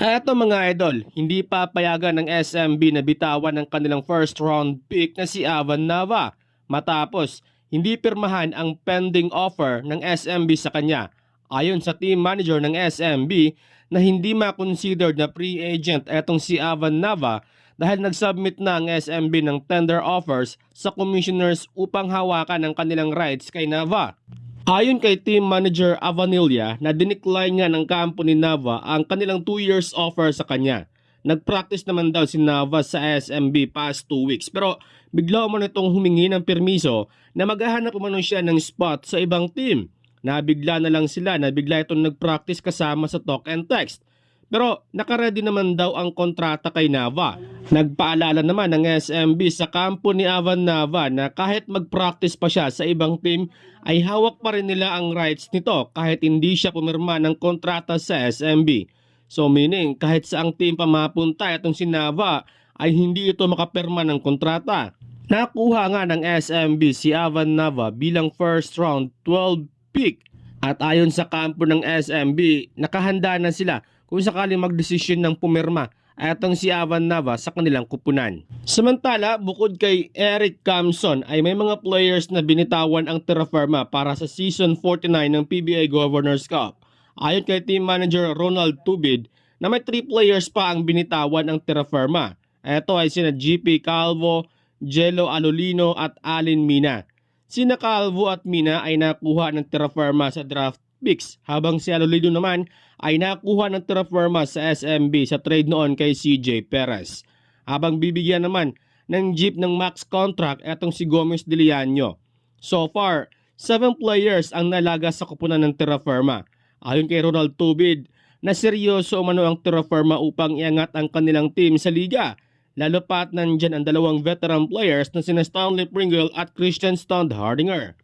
Eto mga idol, hindi papayagan ng SMB na bitawan ng kanilang first round pick na si Avan Nava matapos hindi pirmahan ang pending offer ng SMB sa kanya. Ayon sa team manager ng SMB na hindi ma-considered na free agent etong si Avan Nava dahil nag-submit na ang SMB ng tender offers sa commissioners upang hawakan ang kanilang rights kay Nava. Ayon kay team manager Avanilla na dinikline nga ng kampo ni Nava ang kanilang 2 years offer sa kanya. Nag-practice naman daw si Nava sa SMB past 2 weeks pero bigla umano itong humingi ng permiso na maghahanap umano siya ng spot sa ibang team. Nabigla na lang sila na bigla itong nag-practice kasama sa talk and text. Pero nakaredy naman daw ang kontrata kay Nava. Nagpaalala naman ng SMB sa kampo ni Avan Nava na kahit mag-practice pa siya sa ibang team ay hawak pa rin nila ang rights nito kahit hindi siya pumirma ng kontrata sa SMB. So meaning kahit saang team pa mapunta itong si Nava ay hindi ito makapirma ng kontrata. Nakuha nga ng SMB si Avan Nava bilang first round 12 pick at ayon sa kampo ng SMB nakahanda na sila kung sakaling magdesisyon ng pumirma etong si Avan Nava sa kanilang kupunan. Samantala, bukod kay Eric Camson ay may mga players na binitawan ang terraforma para sa Season 49 ng PBA Governors Cup. Ayon kay team manager Ronald Tubid na may 3 players pa ang binitawan ang terraforma. Ito ay sina GP Calvo, Jello Alolino at Alin Mina. Sina Calvo at Mina ay nakuha ng terraforma sa draft picks habang si Alolino naman ay nakuha ng terraforma sa SMB sa trade noon kay CJ Perez. Habang bibigyan naman ng jeep ng max contract etong si Gomez de Liano. So far, 7 players ang nalaga sa kupunan ng terraforma. Ayon kay Ronald Tubid na seryoso umano ang terraforma upang iangat ang kanilang team sa liga. Lalo pat nandyan ang dalawang veteran players na sina Stanley Pringle at Christian Stondhardinger.